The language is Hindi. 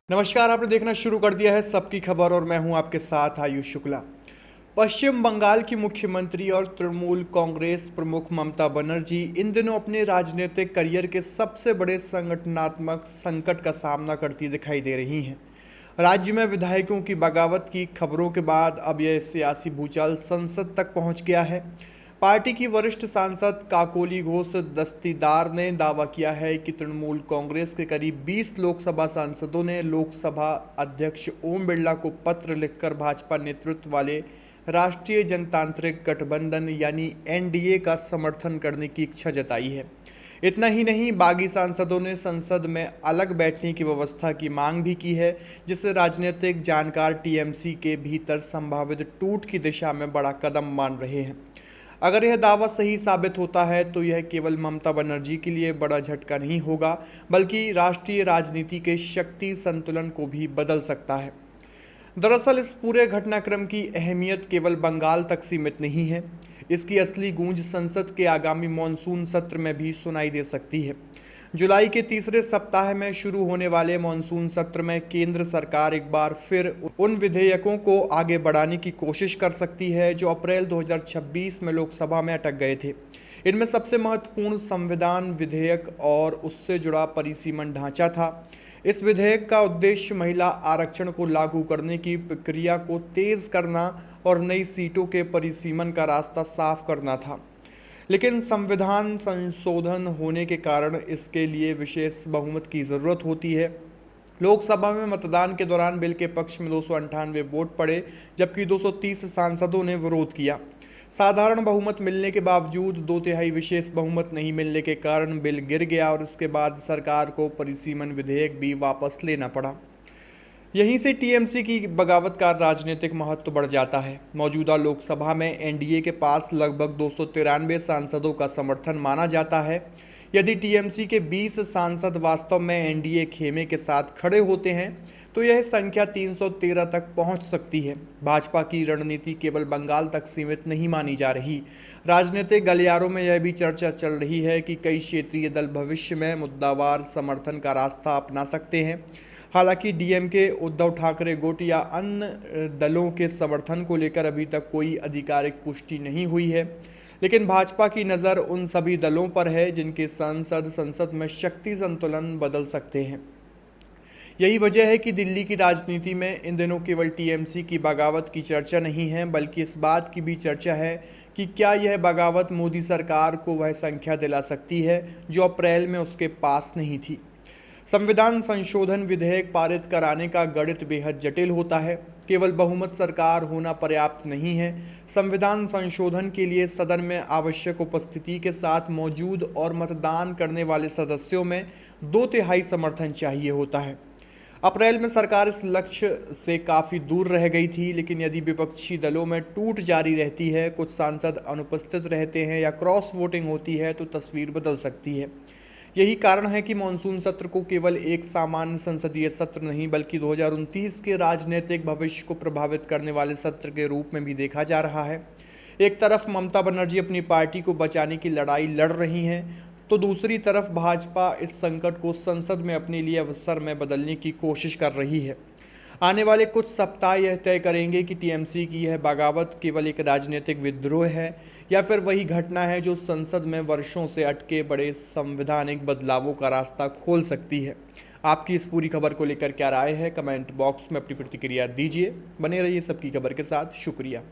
नमस्कार। आपने देखना शुरू कर दिया है सबकी खबर और मैं हूं आपके साथ आयुष शुक्ला। पश्चिम बंगाल की मुख्यमंत्री और तृणमूल कांग्रेस प्रमुख ममता बनर्जी इन दिनों अपने राजनीतिक करियर के सबसे बड़े संगठनात्मक संकट का सामना करती दिखाई दे रही हैं। राज्य में विधायकों की बगावत की खबरों के बाद अब यह सियासी भूचाल संसद तक पहुंच गया है। पार्टी की वरिष्ठ सांसद काकोली घोष दस्तीदार ने दावा किया है कि तृणमूल कांग्रेस के करीब 20 लोकसभा सांसदों ने लोकसभा अध्यक्ष ओम बिरला को पत्र लिखकर भाजपा नेतृत्व वाले राष्ट्रीय जनतांत्रिक गठबंधन यानी एनडीए का समर्थन करने की इच्छा जताई है। इतना ही नहीं, बागी सांसदों ने संसद में अलग बैठने की व्यवस्था की मांग भी की है, जिसे राजनीतिक जानकार टीएमसी के भीतर संभावित टूट की दिशा में बड़ा कदम मान रहे हैं। अगर यह दावा सही साबित होता है तो यह केवल ममता बनर्जी के लिए बड़ा झटका नहीं होगा, बल्कि राष्ट्रीय राजनीति के शक्ति संतुलन को भी बदल सकता है। दरअसल इस पूरे घटनाक्रम की अहमियत केवल बंगाल तक सीमित नहीं है। इसकी असली गूंज संसद के आगामी मॉनसून सत्र में भी सुनाई दे सकती है। जुलाई के तीसरे सप्ताह में शुरू होने वाले मॉनसून सत्र में केंद्र सरकार एक बार फिर उन विधेयकों को आगे बढ़ाने की कोशिश कर सकती है जो अप्रैल 2026 में लोकसभा में अटक गए थे। इनमें सबसे महत्वपूर्ण संविधान विधेयक और उससे जुड़ा परिसीमन ढांचा था। इस विधेयक का उद्देश्य महिला आरक्षण को लागू करने की प्रक्रिया को तेज करना और नई सीटों के परिसीमन का रास्ता साफ करना था। लेकिन संविधान संशोधन होने के कारण इसके लिए विशेष बहुमत की ज़रूरत होती है। लोकसभा में मतदान के दौरान बिल के पक्ष में 298 वोट पड़े, जबकि 230 सांसदों ने विरोध किया। साधारण बहुमत मिलने के बावजूद 2/3 विशेष बहुमत नहीं मिलने के कारण बिल गिर गया और इसके बाद सरकार को परिसीमन विधेयक भी वापस लेना पड़ा। यहीं से टीएमसी की बगावत का राजनीतिक महत्व बढ़ जाता है। मौजूदा लोकसभा में एनडीए के पास लगभग 293 सांसदों का समर्थन माना जाता है। यदि टीएमसी के 20 सांसद वास्तव में एनडीए खेमे के साथ खड़े होते हैं तो यह संख्या 313 तक पहुंच सकती है। भाजपा की रणनीति केवल बंगाल तक सीमित नहीं मानी जा रही। राजनीतिक गलियारों में यह भी चर्चा चल रही है कि कई क्षेत्रीय दल भविष्य में मुद्दावार समर्थन का रास्ता अपना सकते हैं। हालांकि डीएमके, उद्धव ठाकरे गुट या अन्य दलों के समर्थन को लेकर अभी तक कोई आधिकारिक पुष्टि नहीं हुई है, लेकिन भाजपा की नज़र उन सभी दलों पर है जिनके सांसद संसद में शक्ति संतुलन बदल सकते हैं। यही वजह है कि दिल्ली की राजनीति में इन दिनों केवल टीएमसी की बगावत की चर्चा नहीं है, बल्कि इस बात की भी चर्चा है कि क्या यह बगावत मोदी सरकार को वह संख्या दिला सकती है जो अप्रैल में उसके पास नहीं थी। संविधान संशोधन विधेयक पारित कराने का गणित बेहद जटिल होता है। केवल बहुमत सरकार होना पर्याप्त नहीं है। संविधान संशोधन के लिए सदन में आवश्यक उपस्थिति के साथ मौजूद और मतदान करने वाले सदस्यों में 2/3 समर्थन चाहिए होता है। अप्रैल में सरकार इस लक्ष्य से काफ़ी दूर रह गई थी, लेकिन यदि विपक्षी दलों में टूट जारी रहती है, कुछ सांसद अनुपस्थित रहते हैं या क्रॉस वोटिंग होती है तो तस्वीर बदल सकती है। यही कारण है कि मॉनसून सत्र को केवल एक सामान्य संसदीय सत्र नहीं, बल्कि 2029 के राजनीतिक भविष्य को प्रभावित करने वाले सत्र के रूप में भी देखा जा रहा है। एक तरफ ममता बनर्जी अपनी पार्टी को बचाने की लड़ाई लड़ रही हैं, तो दूसरी तरफ भाजपा इस संकट को संसद में अपने लिए अवसर में बदलने की कोशिश कर रही है। आने वाले कुछ सप्ताह यह तय करेंगे कि टीएमसी की यह बगावत केवल एक राजनीतिक विद्रोह है या फिर वही घटना है जो संसद में वर्षों से अटके बड़े संवैधानिक बदलावों का रास्ता खोल सकती है। आपकी इस पूरी खबर को लेकर क्या राय है, कमेंट बॉक्स में अपनी प्रतिक्रिया दीजिए। बने रहिए सबकी खबर के साथ। शुक्रिया।